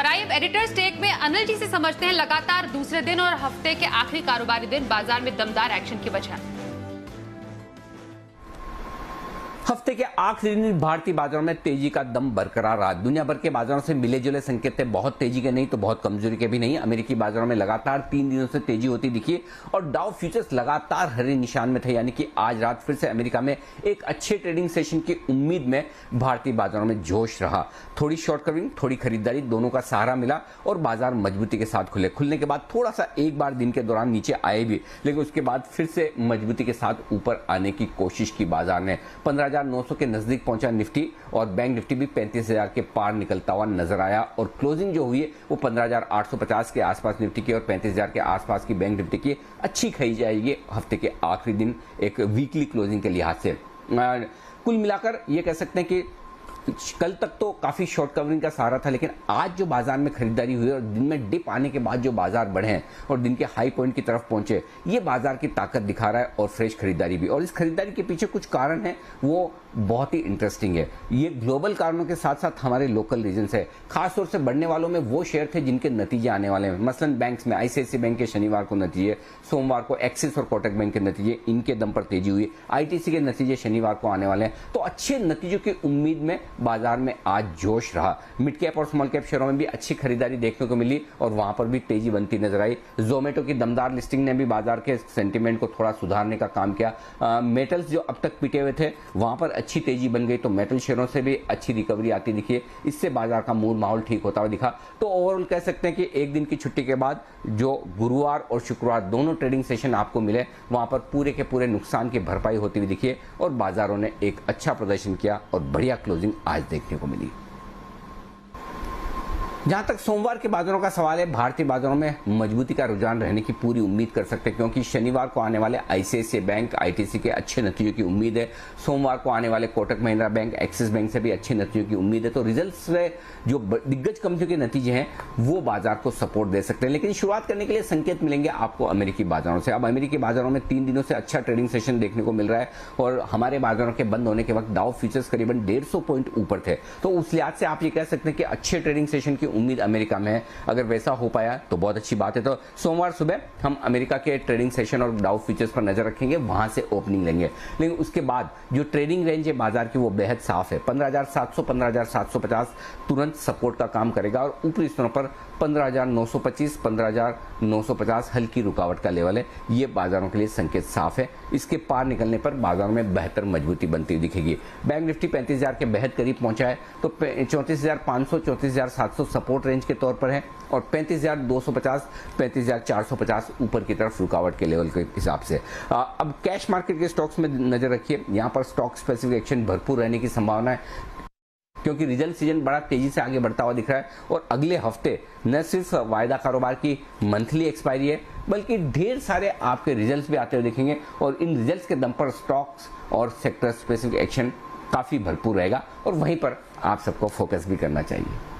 और आइए editors take में अनिल जी से समझते हैं लगातार दूसरे दिन और हफ्ते के आखिरी कारोबारी दिन बाजार में दमदार एक्शन की वजह। हफ्ते के आखिरी दिन भारतीय बाजारों में तेजी का दम बरकरार रहा। दुनिया भर के बाजारों से मिले जुले संकेत थे, बहुत तेजी के नहीं तो बहुत कमजोरी के भी नहीं। अमेरिकी बाजारों में लगातार 3 दिनों से तेजी होती दिखी और डाउ फ्यूचर्स लगातार हरे निशान में थे, यानी कि आज रात फिर से अमेरिका में एक अच्छे ट्रेडिंग सेशन की उम्मीद में भारतीय बाजारों में जोश रहा। थोड़ी शॉर्ट कवरिंग, थोड़ी खरीदारी, दोनों का सहारा मिला और बाजार मजबूती के साथ खुलने के बाद थोड़ा सा एक बार दिन के दौरान नीचे आए भी, लेकिन उसके बाद फिर से मजबूती के साथ ऊपर आने की कोशिश की बाजार ने। 15,900 के नजदीक पहुंचा निफ्टी और बैंक निफ्टी भी 35,000 के पार निकलता हुआ नजर आया और क्लोजिंग जो हुई है वो 15,850 के आसपास निफ्टी की और 35,000 के आसपास की बैंक निफ्टी की अच्छी कही जाएगी हफ्ते के आखिरी दिन एक वीकली क्लोजिंग के लिहाज से। कुल मिलाकर ये कह सकते हैं कि कल तक तो काफी शॉर्ट कवरिंग का सहारा था, लेकिन आज जो बाजार में खरीदारी हुई और दिन में डिप आने के बाद जो बाजार बढ़े हैं और दिन के हाई पॉइंट की तरफ पहुंचे, ये बाजार की ताकत दिखा रहा है और फ्रेश खरीदारी भी। और इस खरीदारी के पीछे कुछ कारण है, वो बहुत ही इंटरेस्टिंग है। ये ग्लोबल कारणों के साथ साथ हमारे लोकल रीजन है। खास तौर से बढ़ने वालों में वो शेयर थे जिनके नतीजे आने वाले हैं। मसलन बैंक्स में आईसीआईसीआई बैंक के शनिवार को नतीजे, सोमवार को एक्सिस और कोटक बैंक के नतीजे, इनके दम पर तेजी हुई। आईटीसी के नतीजे शनिवार को आने वाले हैं, तो अच्छे नतीजों की उम्मीद में बाजार में आज जोश रहा। मिड कैप और स्मॉल कैप शेयरों में भी अच्छी खरीदारी देखने को मिली और वहां पर भी तेजी बनती नजर आई। जोमेटो की दमदार लिस्टिंग ने भी बाजार के सेंटीमेंट को थोड़ा सुधारने का काम किया। मेटल्स जो अब तक पिटे हुए थे वहां पर अच्छी तेजी बन गई, तो मेटल शेयरों से भी अच्छी रिकवरी आती दिखी। इससे बाजार का मूड माहौल ठीक होता हुआ दिखा। तो ओवरऑल कह सकते हैं कि एक दिन की छुट्टी के बाद जो गुरुवार और शुक्रवार दोनों ट्रेडिंग सेशन आपको मिले, वहां पर पूरे के पूरे नुकसान की भरपाई होती हुई दिखी और बाजारों ने एक अच्छा प्रदर्शन किया और बढ़िया क्लोजिंग आज देखने को मिली। जहां तक सोमवार के बाजारों का सवाल है, भारतीय बाजारों में मजबूती का रुझान रहने की पूरी उम्मीद कर सकते हैं, क्योंकि शनिवार को आने वाले आईसीआईसीआई बैंक, आईटीसी के अच्छे नतीजों की उम्मीद है। सोमवार को आने वाले Kotak Mahindra bank, axis bank से भी अच्छे नतीजों की उम्मीद है। तो रिजल्ट से जो दिग्गज कंपनियों के नतीजे हैं वो बाजार को सपोर्ट दे सकते हैं, लेकिन शुरुआत करने के लिए संकेत मिलेंगे आपको अमेरिकी बाजारों से। अब अमेरिकी बाजारों में 3 दिनों से अच्छा ट्रेडिंग सेशन देखने को मिल रहा है और हमारे बाजारों के बंद होने के वक्त डाउ फ्यूचर्स करीबन 150 पॉइंट ऊपर थे। तो उस लिहाज से आप ये कह सकते हैं कि अच्छे ट्रेडिंग सेशन की उम्मीद अमेरिका में है। अगर वैसा हो पाया तो बहुत अच्छी बात है। तो सोमवार सुबह हम अमेरिका के ट्रेडिंग सेशन और डाउ फ्यूचर्स पर नजर रखेंगे, वहां से ओपनिंग लेंगे। लेकिन उसके बाद जो ट्रेडिंग रेंज है बाजार की वो बेहद साफ है। 15,700 15,750 तुरंत सपोर्ट का काम करेगा और ऊपरी स्तरों पर 15,925 15,950 हल्की रुकावट का लेवल है। ये बाजारों के लिए संकेत साफ है। इसके पार निकलने पर बाजारों में बेहतर मजबूती बनती हुई दिखेगी। बैंक निफ्टी 35,000 के बेहद करीब पहुंचा है, तो 34,500 34,700 सपोर्ट रेंज के तौर पर है और 35,250 35,450 ऊपर की तरफ रुकावट के लेवल के हिसाब से। अब कैश मार्केट के स्टॉक्स में नजर रखिए। यहां पर स्टॉक स्पेसिफिक एक्शन भरपूर रहने की संभावना है, क्योंकि रिजल्ट सीजन बड़ा तेजी से आगे बढ़ता हुआ दिख रहा है और अगले हफ्ते न सिर्फ वायदा कारोबार की मंथली एक्सपायरी है, बल्कि ढेर सारे आपके रिजल्ट्स भी आते हुए दिखेंगे और इन रिजल्ट्स के दम पर स्टॉक्स और सेक्टर स्पेसिफिक एक्शन काफी भरपूर रहेगा और वहीं पर आप सबको फोकस भी करना चाहिए।